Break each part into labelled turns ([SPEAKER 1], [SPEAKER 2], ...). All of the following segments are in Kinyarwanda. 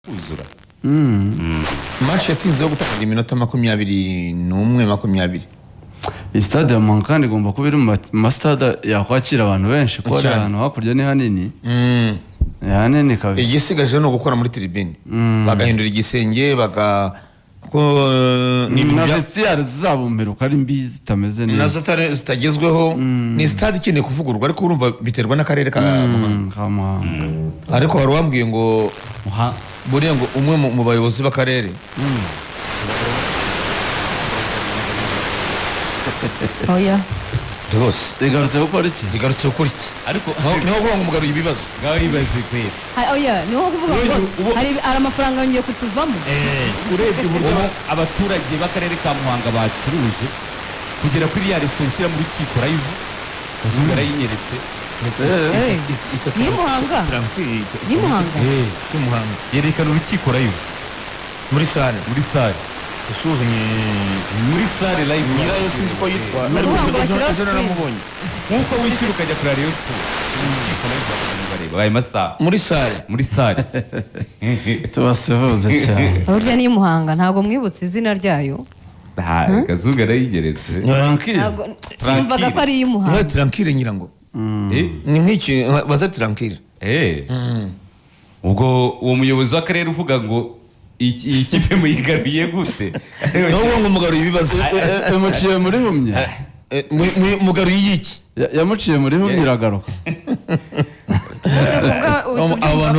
[SPEAKER 1] kuzura
[SPEAKER 2] match yatinze yo gutanga iminota 21
[SPEAKER 3] stade ya Muhanga kandi igomba kuba iri mu stade yakwakira abantu benshi ko ari ahantu hakurya ni hanini hanini kabisa.
[SPEAKER 2] Igisigaje no gukora muri tribune bagahindura igisenge ko
[SPEAKER 3] ni vestiaire zabo mperuka ari mbi zitameze neza
[SPEAKER 2] nazo zitagezweho ni stade ikeneye kuvugururwa ariko urumva biterwa n'akarere ka Muhanga ariko hari wambwiye ngo buriya ngo umwe mu bayobozi b'akarere
[SPEAKER 4] oya
[SPEAKER 2] rwose
[SPEAKER 3] igarutse gukora iki
[SPEAKER 2] ariko niho kuvuga ngo umugaruye ibibazo
[SPEAKER 1] ngaho ribaze kwera
[SPEAKER 4] oya niho kuvuga ngo hari amafaranga yongeye kutuvamo
[SPEAKER 1] urebye uburyo abaturage b'akarere ka Muhanga bacuruje kugera kuri ya restaurant ishyira mu rukiko live Kazungu arayinyeretse
[SPEAKER 4] ni Muhanga
[SPEAKER 1] yerekana urukiko live
[SPEAKER 2] muri sale usuzumye
[SPEAKER 1] muri sale live
[SPEAKER 2] nyirayo sinzi ko yitwa ejo naramubonye
[SPEAKER 1] nkuko wishyura ukajya kuri Rayon Sport urukiko live bareba baye masaha muri sale
[SPEAKER 3] tubasuhuze cyane
[SPEAKER 4] urya ni Muhanga ntago mwibutse izina ryayo
[SPEAKER 1] Kazungu arayigeretse
[SPEAKER 4] numvaga ko ari Muhanga
[SPEAKER 2] tranquille nyirango ni nk'iki baza tranquille
[SPEAKER 1] ubwo uwo muyobozi w'akarere uvuga ngo iyi kipe muyigaruye gute
[SPEAKER 2] no ngo mugaruye ibibazo
[SPEAKER 3] yamuciye muri humye
[SPEAKER 2] mugaruye iki
[SPEAKER 3] yamuciye muri humye iragaruka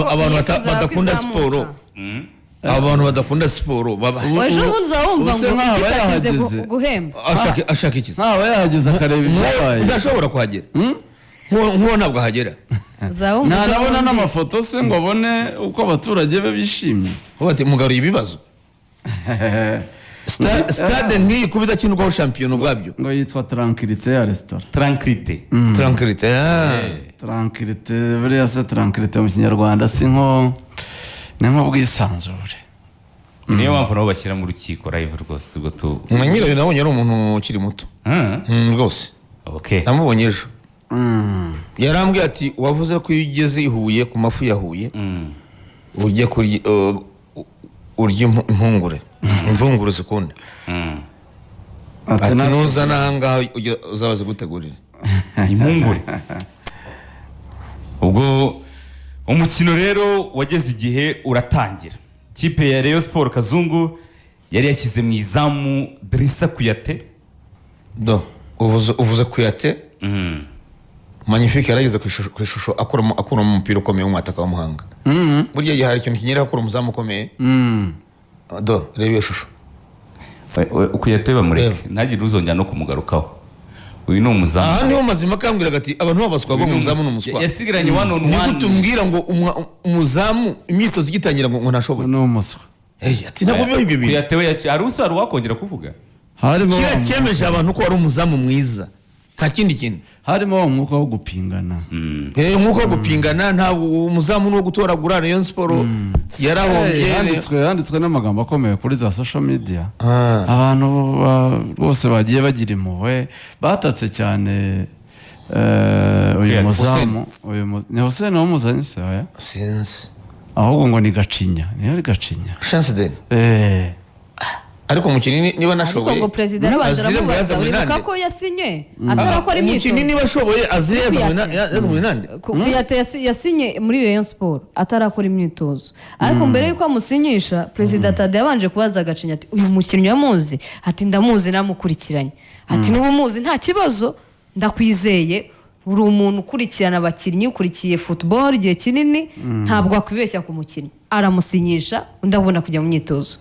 [SPEAKER 2] abantu badakunda siporo abantu badakunda siporo
[SPEAKER 4] ejo bundi uzabumva ngo ikipe guhemba
[SPEAKER 2] ashaka iki
[SPEAKER 3] ntaba yahageze akareba ibyabaye
[SPEAKER 2] udashobora kuhagera nk'uwo ntabwo ahagera
[SPEAKER 3] ntanabona n'amafoto se ngo abone uko abaturage be bishimye
[SPEAKER 2] bati mugaruye ibibazo stade nk'iyi kuba idakinirwaho shampiyona ubwabyo
[SPEAKER 3] ngo yitwa tranquillité ya restaurant
[SPEAKER 2] tranquillité
[SPEAKER 3] buriya se tranquillité mu kinyarwanda si nko bwisanzure
[SPEAKER 1] niyo mpamvu nabo bashyira mu rukiko live rwose ubwo tu
[SPEAKER 2] nyirayo nabonye ari umuntu ukiri muto rwose namubonye ejo yarambwiye ati wavuze ko iyo ugeze i Huye ku mafu ya Huye ujye urya imvungure zikunda ati nuza n'ahangaha uzabaze gutegurira
[SPEAKER 1] impungure ubwo umukino rero wageze igihe uratangira kipe ya Rayon Sport Kazungu yari yashyize mu izamu Drissa Kuyate
[SPEAKER 2] uvuze Kuyate Magnifique yarageze ku ishusho akura mu mupira ukomeye w'umwataka wa Muhanga burya gihe hari ikintu kinyera akura umuzamu ukomeye reba iyo shusho
[SPEAKER 1] Kuyate bamureke ntagire uzongera no kumugarukaho uyu ni umuzamu
[SPEAKER 2] aha niho mazima kambwiraga ati abantu babaswa ngo umuzamu n'umuswa
[SPEAKER 1] yasigaranye 1-on-1
[SPEAKER 2] niko tumbwira ngo umuzamu imyitozo igitangira ngo ntashoboye
[SPEAKER 3] no umuswa
[SPEAKER 2] ati ntabwo biba ibyo bintu
[SPEAKER 1] Kuyate we ari usara wakongera kuvuga
[SPEAKER 3] harimo
[SPEAKER 2] cyemeje abantu ko ari umuzamu mwiza nta kindi kintu
[SPEAKER 3] harimo umwuka wo gupingana
[SPEAKER 2] umwuka wo gupingana ntabwo umuzamu no gutoragura Rayon Sport yarahombye
[SPEAKER 3] yanditswe n'amagambo akomeye kuri za social media abantu bose bagiye bagira impuhwe batatse cyane uyu muzamu ni Hussein wamuzanye se oya
[SPEAKER 2] sinzi
[SPEAKER 3] ahubwo ngo ni Gacinya niyo ari Gacinya
[SPEAKER 2] chance de ariko umukini niba nashoboye
[SPEAKER 4] ariko ngo president arabanza aramubaza uribuka ko yasinye atarakora imyitozo
[SPEAKER 2] umukini niba ashoboye azireza mu nande
[SPEAKER 4] Kuyate yasinye muri Rayon Sport atarakora imyitozo ariko mbere yuko amusinyisha president Tade yabanje kubaza Gacinya ati uyu mukinnyi wamuzi ati ndamuzi namukurikiranye ati n'ubu muzi nta kibazo ndakwizeye uri umuntu ukurikirana abakinnyi ukurikiye football igihe kinini ntabwo akwibeshya ku mukinnyi aramusinyisha ndabona kujya mu myitozo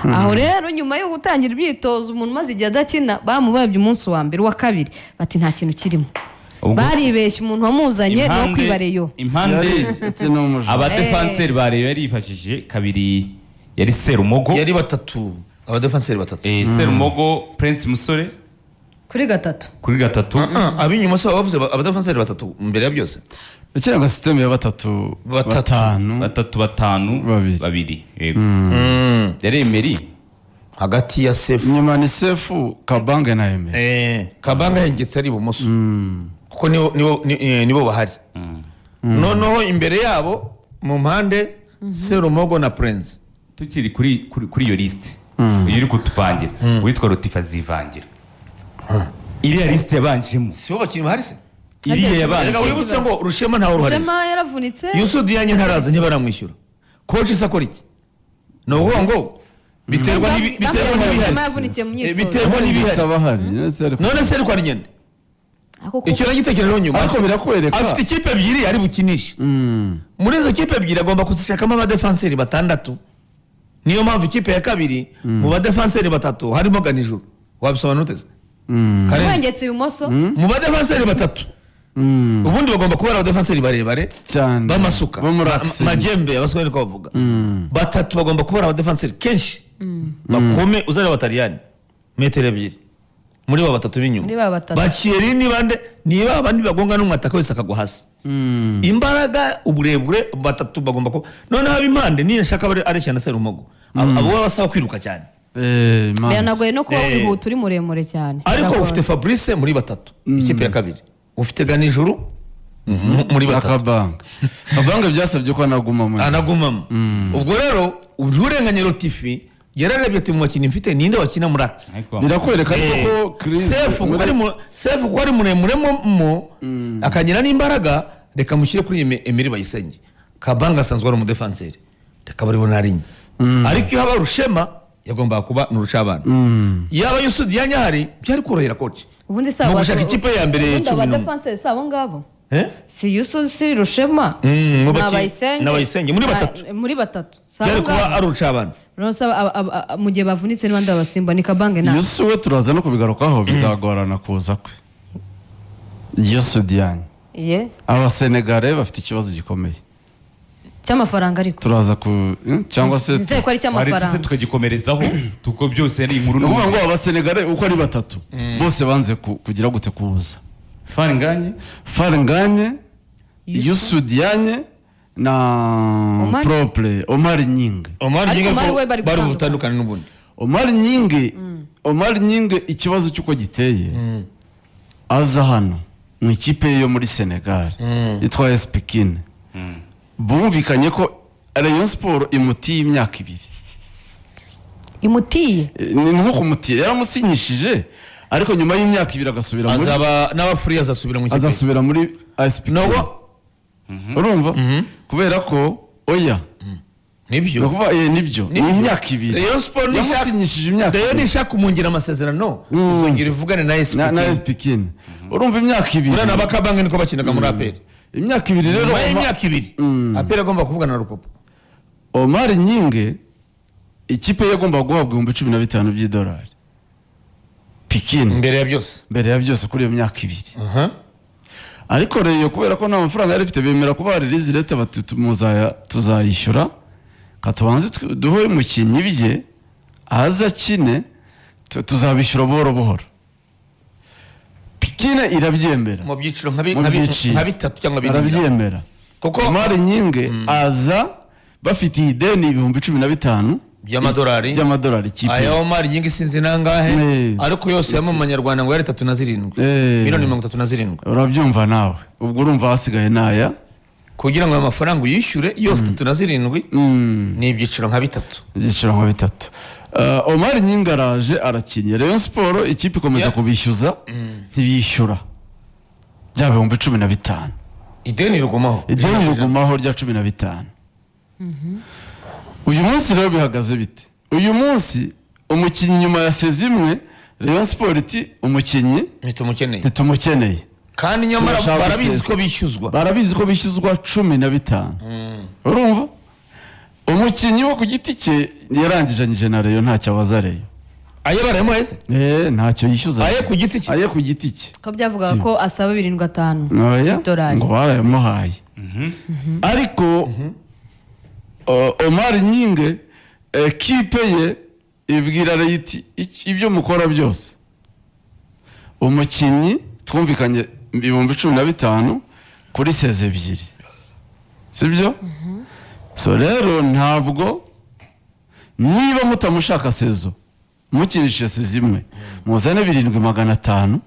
[SPEAKER 4] aho rero nyuma yo gutangira imyitozo umuntu maze igihe adakina bamubabye umunsi wa mbere wa kabiri bati nta kintu kirimo baribeshye umuntu wamuzanye no kwibareyo
[SPEAKER 1] impande abadefanseri ba Rayon yari yifashije kabiri yari Serumogo
[SPEAKER 2] yari batatu abadefanseri batatu
[SPEAKER 1] Serumogo Prince Musore
[SPEAKER 4] kuri gatatu
[SPEAKER 2] abinyuma se bavuze abadefanseri batatu mbere ya byose
[SPEAKER 3] cyangwa system ya batatu
[SPEAKER 1] babiri yego yari Emery
[SPEAKER 2] hagati ya Sefu
[SPEAKER 3] nyuma ni Sefu Kabange na Emery
[SPEAKER 2] Kabange yengetse ari ibumoso kuko nibo bahari noneho imbere yabo mu mpande Serumogo na Prince.
[SPEAKER 1] tukiri kuri iyo lisite iyo uri kutupangira witwa Rotifa Zivangira iriya lisite yabanjemo
[SPEAKER 2] Si bo bakinnyi bahari se?
[SPEAKER 1] iriya yabanje
[SPEAKER 2] Reka wibutse ngo Rushema ntawe uruhare.
[SPEAKER 4] Rushema yaravunitse
[SPEAKER 2] Yusu Dianye ntaraza ntibaramwishyura. Coach isakora iki? Ni ukuvuga ngo biterwa
[SPEAKER 4] Rushema yavunikiye mu myitozo
[SPEAKER 2] biterwa n'ibihari.
[SPEAKER 3] abahari
[SPEAKER 2] None se ariko ari nyende. Icyo nagitekerejeho nyuma.
[SPEAKER 3] ariko birakwereka
[SPEAKER 2] Afite ikipe ebyiri ari bukinishe. Muri izo kipe ebyiri agomba kuzishakamo abadefanseri batandatu. Niyo mpamvu ikipe ya kabiri mu badefanseri batatu harimo Ganijuru. Wabisobanura uteze?
[SPEAKER 4] wengetse ibumoso
[SPEAKER 2] Mu badefanseri batatu. Ubundi bagomba kuba ari abadefanseri barebare
[SPEAKER 3] cyane
[SPEAKER 2] bamasuka majembe abaswahili ko bavuga. Batatu bagomba kuba ari abadefanseri kenshi. Bakome uzare abataliyani metero ebyiri. Muri ba batatu b'inyuma.
[SPEAKER 4] Muri ba batatu.
[SPEAKER 2] Baciyeri bande niba abandi bagonga n'umwataka wese akagwa hasi. Imbaraga uburebure batatu bagomba ko noneho ab'impande niyo nshaka ari cyane Serumogo abo basaba kwiruka cyane
[SPEAKER 4] biranagoye no kuba wihuta uri muremure cyane
[SPEAKER 2] ariko ufite Fabrice muri batatu ikipe ya kabiri ufite Ganijuru muri batatu
[SPEAKER 3] Kabanga byasabye ko
[SPEAKER 2] anagumamo ubwo rero ururenganye Rotifi yararebye ati mu bakinnyi mfite ninde wakina muri Axe
[SPEAKER 3] birakwereka ko
[SPEAKER 2] Sefu ko ari muremure mo akagira n'imbaraga reka mushyire kuri Emery Bayisenge Kabanga asanzwe ari umudefanseri reka bari bonarinye ariko iyo haba Rushema yagomba kuba n'urucabana yaba Yusu Dianye hari byari korohera coach
[SPEAKER 4] ubundi saba
[SPEAKER 2] gushaka ikipe ya mbere 10
[SPEAKER 4] abadefanseri sabo ngabo si Yusu si Rushema
[SPEAKER 2] n'Abayisenge
[SPEAKER 4] muri batatu
[SPEAKER 2] byari kuba ari urucabana
[SPEAKER 4] mu gihe bavunitse n'abandi abasimba ni Kabange na
[SPEAKER 3] Yusu we turaza no kubigarukaho bizagorana kuza kwe Yusu Dianye Abasenegale bafite ikibazo gikomeye
[SPEAKER 4] cy'amafaranga ariko
[SPEAKER 3] turaza cyangwa se
[SPEAKER 4] nzeye ko ari cy'amafaranga
[SPEAKER 1] tukagikomerezaho tuko byose ari inkuru
[SPEAKER 3] n'uvuga ngo Abasenegale uko ari batatu bose banze kugira gute kuza Farnganye Yusu Dianye na Propre Omar Nyinge
[SPEAKER 2] bari butandukana n'ubundi
[SPEAKER 3] Omar Nyinge ikibazo cyuko giteye aza hano mu ikipe yo muri Senegal yitwa AS Pikine bumvikanye ko Rayon Sport imutiye imyaka 2
[SPEAKER 4] imutiye
[SPEAKER 3] ni nko kumutiye yaramusinyishije ariko nyuma y'imyaka 2 agasubira muri
[SPEAKER 2] azaba n'abafuri
[SPEAKER 3] azasubira muri AS Pikine urumva kubera ko oya
[SPEAKER 2] nibyo
[SPEAKER 3] nibyo ni imyaka 2
[SPEAKER 2] Rayon Sport
[SPEAKER 3] yamusinyishije imyaka
[SPEAKER 2] Rayon nishaka kumungira amasezerano uzongera ivugane na
[SPEAKER 3] AS Pikine urumva imyaka 2
[SPEAKER 2] urana Bakabanga niko bakinaga muri APR
[SPEAKER 3] imyaka 2 rero
[SPEAKER 2] imyaka 2 APR agomba kuvugana na Rupopo
[SPEAKER 3] Omar Nyinge ikipe yagomba guhabwa $15,000 by'idolari Pikine
[SPEAKER 2] mbere ya byose
[SPEAKER 3] kuri iyo myaka 2 ariko rero kubera ko nta mafaranga yari ifite bemera kuba release leta bati tuzayishyura katubanze duhoye umukinnyi bye aza kine tuzabishyura buhoro Pikine irabyemera
[SPEAKER 2] mu byiciro nka bitatu cyangwa bine
[SPEAKER 3] arabyemera kuko Omar Nyinge aza bafite ideni $15,000 by'amadolari kipe
[SPEAKER 2] aya Omar Nyinge sinzi nangahe ariko yose ya mu manyarwanda ngo yari 37 miliyoni 37
[SPEAKER 3] urabyumva nawe ubwo urumva hasigaye naya
[SPEAKER 2] kugira ngo amafaranga uyishyure yose 37 ni ibyiciro nka bitatu
[SPEAKER 3] Omar Nyinge araje arakinnye Rayon Sport ikipe ikomeza kubishyuza ntibishyura bya $15,000 ideni rugumaho rya 15 uyu munsi rero bihagaze bite uyu munsi umukinnyi nyuma ya sezimwe Rayon Sport iti umukinnyi ntitumukeneye
[SPEAKER 2] kandi nyamara
[SPEAKER 3] barabizi ko bishyuzwa 15 urumva umukinnyi wo ku giti cye yarangijanyije na Rayon ntacyo abaza Rayon
[SPEAKER 2] aye baremo ese
[SPEAKER 3] ntacyo yishyuza
[SPEAKER 2] aye ku giti cye
[SPEAKER 4] ko byavuga ko asaba $75,000
[SPEAKER 3] ngo baramuhaye ariko Omar Nyinge ekipe ye ibwira Rayon ibyo mukora byose umukinnyi twumvikanye $15,000 kuri seze ebyiri sibyo so rero ntabwo niba mutamushaka sezo mukinishije sezimwe muzane 7,500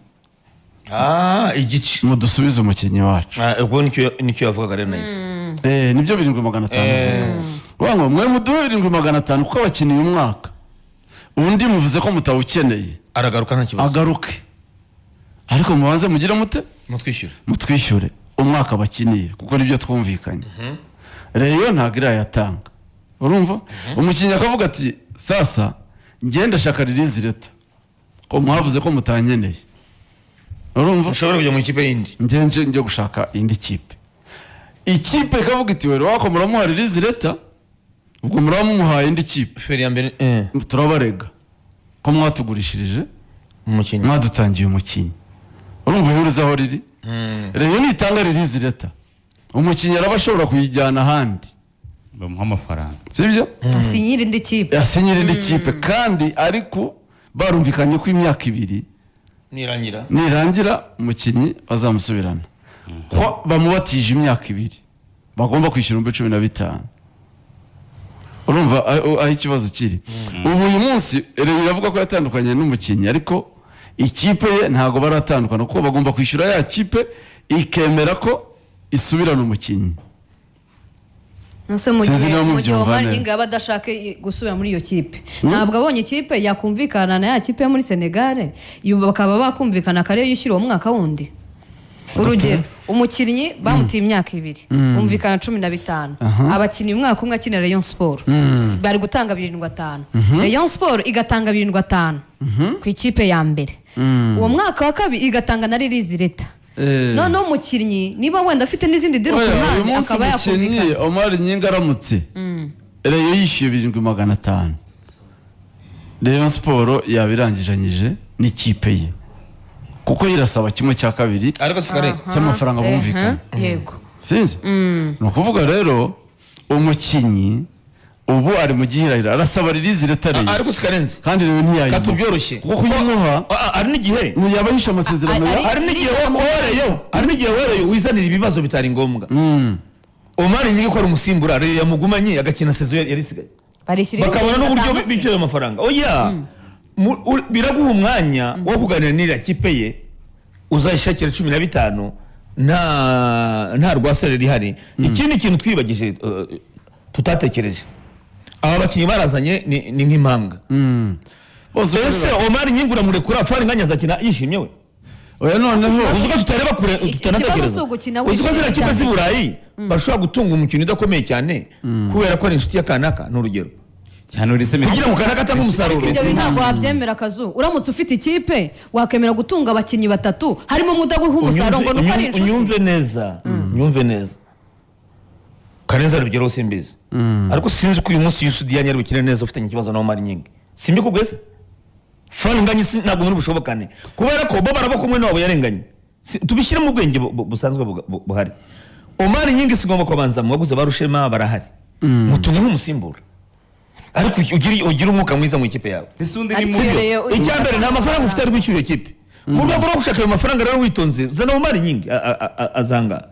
[SPEAKER 2] igice
[SPEAKER 3] mudusubize umukinnyi wacu
[SPEAKER 2] ubwo nicyo yavugaga rero nahise
[SPEAKER 3] nibyo 7,500 ngo mwe muduhe 7,500 kuko abakiniye umwaka undi muvuze ko mutawukeneye
[SPEAKER 2] aragaruka nta kibazo
[SPEAKER 3] agaruke ariko mubanze mugire mutwishyure umwaka bakiniye kuko nibyo twumvikanye rero ntabwo irayatanga urumva umukinnyi akavuga ati sasa ngenda shaka release letter ko mwavuze ko mutanyeneye urumva
[SPEAKER 2] ushobora kujya mu ikipe yindi
[SPEAKER 3] njye gushaka indi kipe ikipe ikavuga iti wero wako muramuha release letter ubwo muramuhaye indi kipe
[SPEAKER 2] feri ya mbere
[SPEAKER 3] turabarega ko mwatugurishirije
[SPEAKER 2] umukinnyi
[SPEAKER 3] mwadutangiye umukinnyi urumva ihurizaho riri rero nitanga release letter umukinnyi araba ashobora kuyijyana ahandi
[SPEAKER 1] bamuha amafaranga
[SPEAKER 3] sibyo
[SPEAKER 4] asinyira indi kipe
[SPEAKER 3] kandi ariko barumvikanye ko imyaka 2 nirangira umukinnyi bazamusubirana ko bamubatije imyaka 2 bagomba kwishyura 15,000 urumva aho ikibazo kiri ubu uyu munsi rero iravuga ko yatandukanye n'umukinnyi ariko ikipe ye ntago baratandukana kuko bagomba kwishyura ya kipe ikemera ko isubirana umukinnyi
[SPEAKER 4] nose mu gihe Omar Nyinga yaba adashaka gusubira muri iyo kipe ntabwo abonye ikipe yakumvikana na ya kipe yo muri Senegal bakaba bakumvikana akariyo yishyura uwo mwaka wundi urugero umukinnyi bamutiye imyaka 2 bumvikana 15 abakinnyi umwaka umwe akinira Rayon Sport bari gutanga 7,500 Rayon Sport igatanga 7,500 ku ikipe ya mbere uwo mwaka wa kabiri igatanga na release letter none umukinnyi niba wenda afite n'izindi diro ku ruhande akaba yakumvikana
[SPEAKER 3] Omar Nyinga aramutse Rayon yishyuye 7,500 Rayon Sport yabirangijanyije n'ikipe ye kuko irasaba kimwe cya kabiri
[SPEAKER 2] ariko sikare
[SPEAKER 3] cy'amafaranga bumvikana
[SPEAKER 4] yego
[SPEAKER 3] sinzi no kuvuga rero umukinnyi ubu ari mu gihirahira arasaba release letter
[SPEAKER 2] ariko sikarenze
[SPEAKER 3] kandi rero ntiyayi
[SPEAKER 2] katubyoroshye
[SPEAKER 3] kuko kuyimuha
[SPEAKER 2] ari n'igihe
[SPEAKER 3] muyabahisha amasezerano
[SPEAKER 2] ari n'igihe wereyo wizanira ibibazo bitari ngombwa Omar Nyinga ko ari umusimbura rero yamugumanye agakina sezo yari sigaye bakabona n'uburyo bishyura amafaranga oya biraguha umwanya wo kuganira n'iriya kipe ye uzayishakira 15 nta rwasere rihari ikindi kintu twibagije tutatekereje aba bakinnyi barazanye ni nk'impanga bose Omar Nyinga uramurekura fari nganya zakina yishimye we
[SPEAKER 3] oya noneho
[SPEAKER 2] uzuko tutareba kure tutanatekereza uzuko zira kipe z'Iburayi bashobora gutunga umukino udakomeye cyane kubera ko ari inshuti ya kanaka n'urugero
[SPEAKER 1] cyane uriseme
[SPEAKER 2] kugira ngo kanaka atanga umusaruro
[SPEAKER 4] ibyo ntabwo wabyemera Kazu uramutse ufite ikipe wakemera gutunga abakinnyi 3 harimo mudaguha umusaruro ngo nuko ari inshuti
[SPEAKER 2] unyumve neza Karenza rubigero simbizi ariko sinzi ko uyu munsi Yusudi yanyari bukine neza ufite ikibazo na Omar Nyinga simbi kubwese fani nganye ntabwo muri bushobokane kubera ko bo baraba kumwe nabo yarenganye tubishyire mu bwenge busanzwe buhari Omar Nyinga sigomba kubanza mu baguze barushema barahari mutunye nk'umusimbura ariko ugira umwuka mwiza mu ikipe yawe icyambere nta mafaranga ufite ari gushyura ikipe mu rwego rwo gushaka ayo mafaranga rero witonze zana Omar Nyinga azanga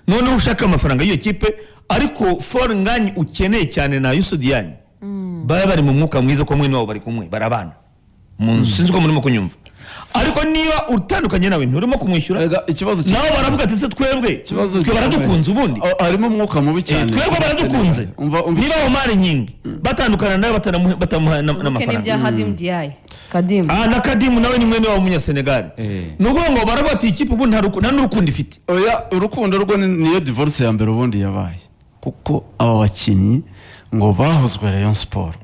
[SPEAKER 2] none ushaka amafaranga y'iyo kipe ariko for nganye ukeneye cyane na Yusudi yanyu baba bari mu mwuka mwiza ko mwe nabo bari kumwe barabana sinzi ko murimo kunyumva ariko niba utandukanye nawe nturimo kumwishyura
[SPEAKER 3] ikibazo
[SPEAKER 2] nawe baravuga ati se twebwe baradukunze ubundi
[SPEAKER 3] harimo umwuka mubi cyane
[SPEAKER 2] twebwe baradukunze niba Omar Nyinga batandukana nawe batamuha n'amafaranga
[SPEAKER 4] bya Hadim Diaye Kadim
[SPEAKER 2] na Kadim nawe ni mwene wa munya Senegal nuko ngo baravuga ati ikipe ubu nta n'urukundo ifite
[SPEAKER 3] oya urukundo rwo niyo divorce ya mbere ubundi yabaye kuko aba bakinnyi ngo bahozwe Rayon Sport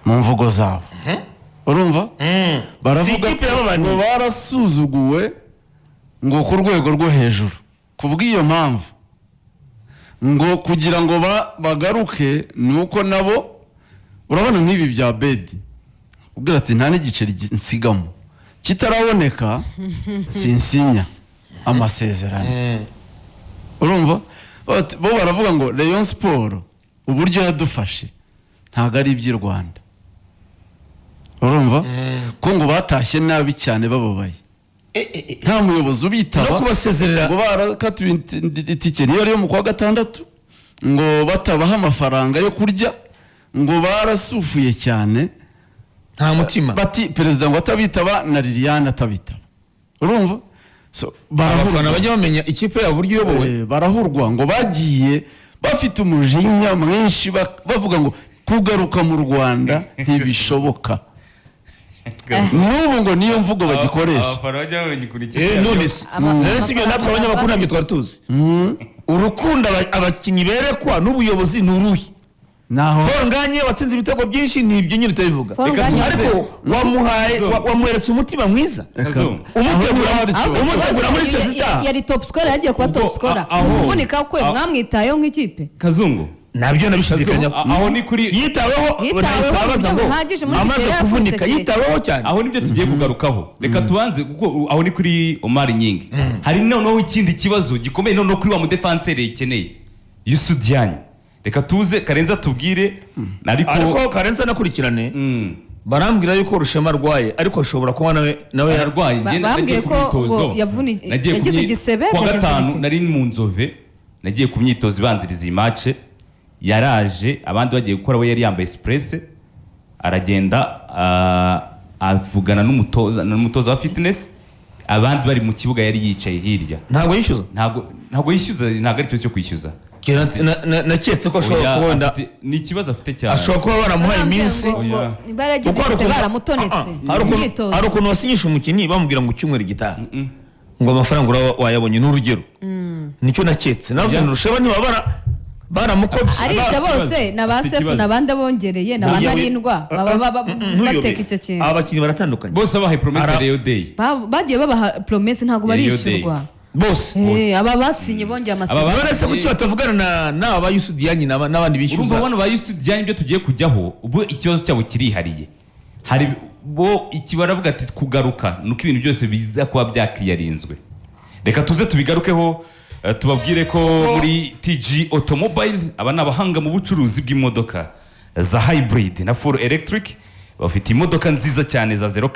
[SPEAKER 3] mu mvugo zabo urumva baravuga ngo barasuzuguwe ngo ku rwego rwo hejuru kubw'iyo mpamvu ngo kugira ngo bagaruke nuko nabo urabona nk'ibi bya Bedi ubwira ati nta n'igiceri nsigamo kitaraboneka sinsinya amasezerano urumva bo baravuga ngo Rayon Sport uburyo yadufashe ntago ari iby'i Rwanda urumva ko ngo batashye nabi cyane bababaye nta muyobozi ubitaba
[SPEAKER 2] no kubasezerera
[SPEAKER 3] ngo barakatuye itike niyo rero mu kwa gatandatu ngo batabaha amafaranga yo kurya ngo barasufuye cyane
[SPEAKER 2] nta mutima
[SPEAKER 3] bati perezida ngo atabitaba na Liliane atabitaba urumva
[SPEAKER 2] abafana bajya bamenya ikipe ya buryo yobowe
[SPEAKER 3] barahurwa ngo bagiye bafite umujinya mwinshi bavuga ngo kugaruka mu Rwanda ntibishoboka. N'ubu ngo niyo mvugo bagikoresha.
[SPEAKER 1] abafana bajya babikurikira
[SPEAKER 2] none se ibyo natwe abanyamakuru ntabyo twari tuzi. Urukundo abakinnyi berekwa n'ubuyobozi ni uruhe?
[SPEAKER 3] Naho
[SPEAKER 2] Nganye watsinze ibitego byinshi ni ibyo nyine utabivuga, ariko wamuheretse umutima mwiza, umutegura muri sezita.
[SPEAKER 4] Yari top scorer, yagiye kuba top scorer. Uvunika kwe mwamwitayeho nk'ikipe
[SPEAKER 1] Kazungu,
[SPEAKER 2] nabyo nabishidikanya.
[SPEAKER 1] aho ni kuri
[SPEAKER 2] yitaweho babaza ngo amaze kuvunika yitaweho cyane.
[SPEAKER 1] aho nibyo tugiye kugarukaho. Reka tubanze kuko aho ni kuri Omar Nyingi. Hari noneho ikindi kibazo gikomeye noneho kuri wa mudefanseri ikeneye Youssou Diagne. Reka tuze Karenza tubwire.
[SPEAKER 2] Ariko Karenza nakurikirane barambwira yuko Rushema arwaye, ariko ashobora kuba nawe
[SPEAKER 1] yarwaye.
[SPEAKER 4] Bambwiye ko yagize igisebe.
[SPEAKER 1] Kwa gatanu nari mu Nzove, nagiye ku myitozo ibanziriza iyi match. Yaraje abandi bagiye gukora, we yari yambaye espresso, aragenda avugana n'umutoza wa fitness, abandi bari mu kibuga yari yicaye hirya.
[SPEAKER 2] Ntabwo yishyuza,
[SPEAKER 1] ntabwo yishyuza, ntabwo ari cyo kwishyuza.
[SPEAKER 2] Naketse ko ashobora kubonda
[SPEAKER 1] ni ikibazo afite cyane,
[SPEAKER 2] ashobora kuba baramuhaye iminsi
[SPEAKER 4] baramutonetse.
[SPEAKER 2] Hari ukuntu wasinyisha umukinnyi bamubwira ngo icyumweru gitaha ngo amafaranga wayabonye, n'urugero nicyo naketse. Navuze Rushema ntibabara baramukobye
[SPEAKER 4] ari ibyo bose na ba Sefu n'abandi abongereye n'abandi arindwa bateka icyo kintu.
[SPEAKER 2] Abakinnyi baratandukanye,
[SPEAKER 1] bose bahaye promesse Rayon Day,
[SPEAKER 4] bagiye babaha promesse ntabwo barishyurwa
[SPEAKER 2] bose.
[SPEAKER 4] Aba basinye bongeye amasezerano.
[SPEAKER 2] Aba barese kuki batavugana n'aba Youssou Diagne n'abandi bishyuza?
[SPEAKER 1] Urumva bano ba Youssou Diagne ibyo tugiye kujyaho ubwo ikibazo cyabo kirihariye. Hari bo ikibaravuga ati kugaruka nuko ibintu byose biza kuba byakiriyarinzwe. Reka tuze tubigarukeho. Tubabwire ko muri TG Automobile aba n'abahanga mu bucuruzi bw'imodoka za hybrid na full electric. Bafite imodoka nziza cyane za zero